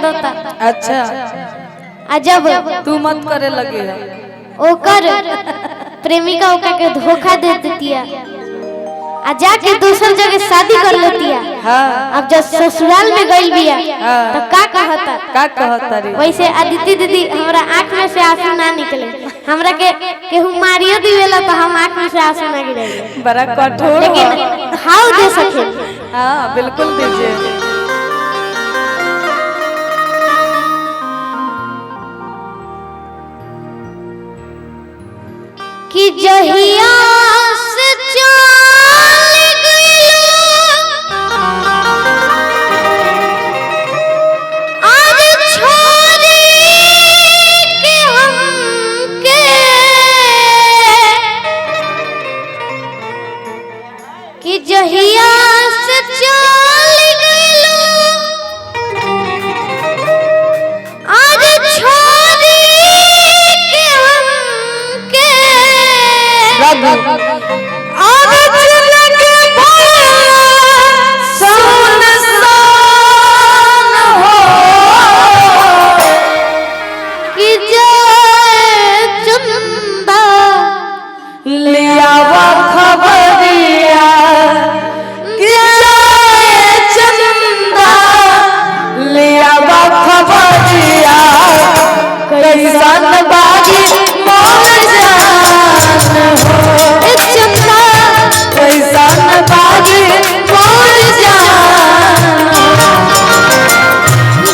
करता। अच्छा जब तू मत करे लगे ओकर प्रेमिका ओका के धोखा दे देतिया आ जाके दूसर जगह शादी कर लेतिया। हाँ। अब जब ससुराल में गई बिया तो का कहता रे वैसे आदित्य दीदी हमरा आँख में से आंसू ना निकले, हमरा के केहू मारियो दिवेला तो हम आँख में से आंसू ना गिरे। बड़ा कठोर लेकिन भाव दे सके। हाँ बिल्कुल दीजिए। कि जहिया से चल गइलो आज छोड़ी के हमके, कि जहिया से चल गइलो आज छोड़ी के हमके, आज लगे सोन सान हो कि जय चंदा लिया खबरिया कि जय चंदा लिया खबरिया कैसन बागी मोर जान हो चंदा कैसन बागी मोर जान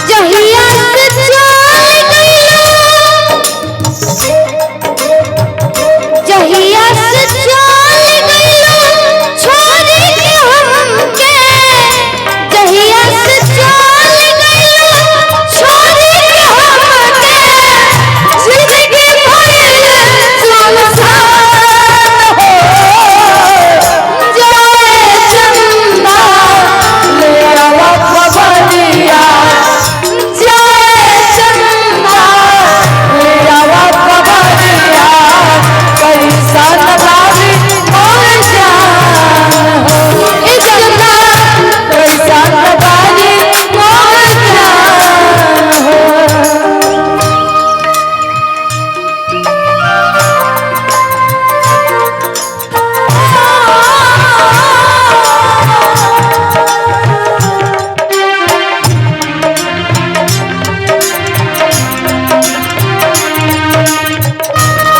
जहिया से चल गइलो जहिया से चल गइलो छोड़ी के हमके, जहिया से चल गइलो छोड़ी के हमके, जिंदगी भइल सुनसान हो जय चंदा लिया खबरिया जय चंदा लिया खबरिया कैसन बागी मोर जान हो चंदा कैसन बागी मोर जान हो।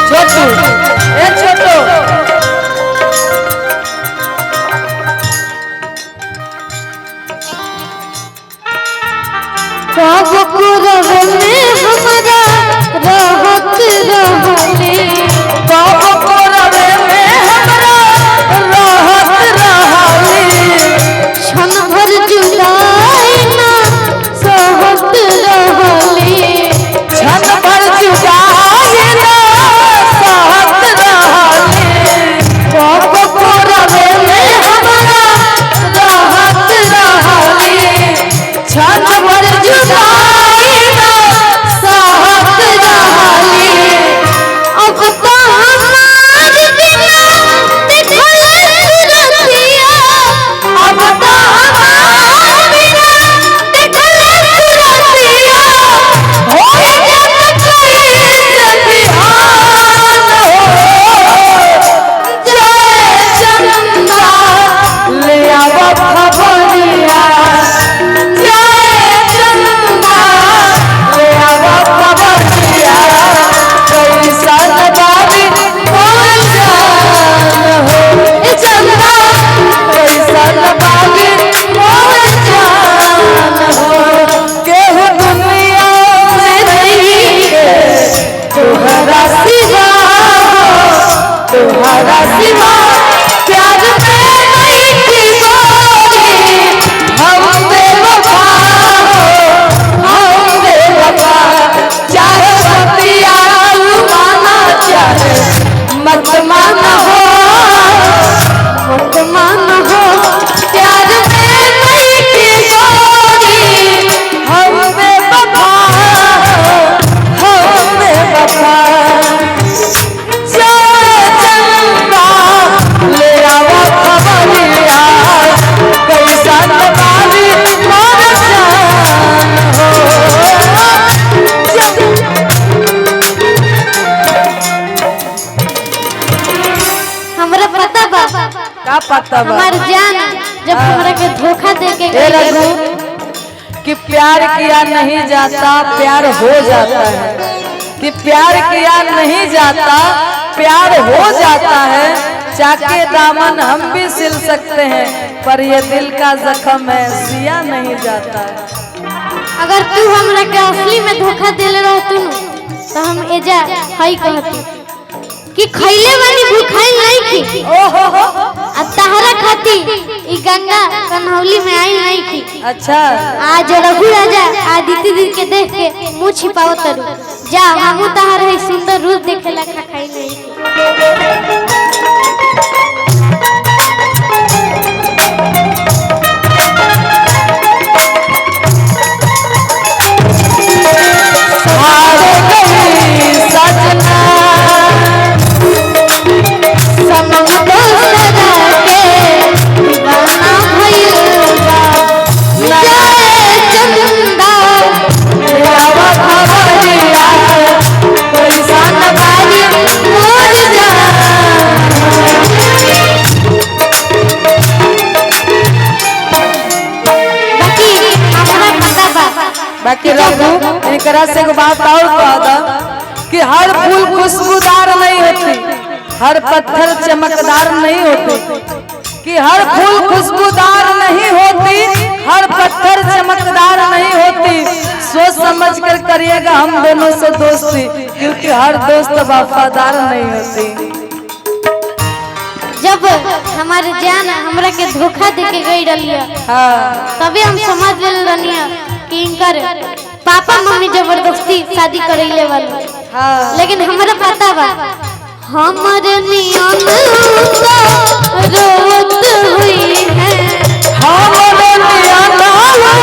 छोटू ए छोटू कब कुरब में हमरा रहत रहले, कब कोरबे में हमरा रहत रहली क्षण भर जुदाई ना सहत रहले, छन भर जुदाई ना सहत रहली कब कोरबे में हमरा रहत रहली छन भर जुदाई ना सहत रहली अब तो हमार बिना दिखल सुरतिया, अब तो हमार बिना दिखल सुरतिया होई जब कैसे बिहान हो जय चंदा लिया खबरिया जय चंदा लिया खबरिया कैसन बागी मोर जान हो चंदा कैसन बागी मोर जान हो केहू दुनिया में नहीं है तुहरा सिवा तुहरा सिवा प्यार में नहीं की गोरी हम बेवफा हो हम बेवफा चाहे पतिया माना चाहे मत माना हो मत मान हो प्यार में नहीं की गोरी, हम बेवफा हो हम बेवफा जय चंदा पता बा हमार जान जब हमरा के धोखा दे के ए रघु कि प्यार किया नहीं जाता प्यार हो जाता है, कि प्यार किया नहीं जाता प्यार हो जाता है। चाके दामन हम भी सिल सकते हैं पर ये दिल का जख्म है सिया नहीं जाता है। अगर तू हमरा के असली में धोखा देले रहतू न तो हम एजा हई कहती कि खइले वाली भूखाइल नहीं की ओहो हो आ तहरा खाती ई गंगा कन्हौली में आई नहीं की। अच्छा आज रघु राजा आदित्य दी के देख के मुंह छिपाओ तरू जा हमू तहर है सुंदर रूप देखे ला खाई नहीं की। बाकी रघु एकरा से एक बात और कह दा कि हर फूल खुशबूदार नहीं होती, हर पत्थर चमकदार नहीं होते, कि हर फूल खुशबूदार नहीं होती, हर पत्थर चमकदार नहीं होती। सोच समझ कर करिएगा हम दोनों से दोस्ती, क्योंकि हर दोस्त वफादार नहीं होती। जब हमारे जान हमरा के धोखा दे के गई रलिया तभी हम समझ ले रनिया कि इनकर पापा मम्मी जबरदस्ती शादी करैले वाले। लेकिन हमरा पता बा हमर नियम रोत हुई है, हमर नियम रोत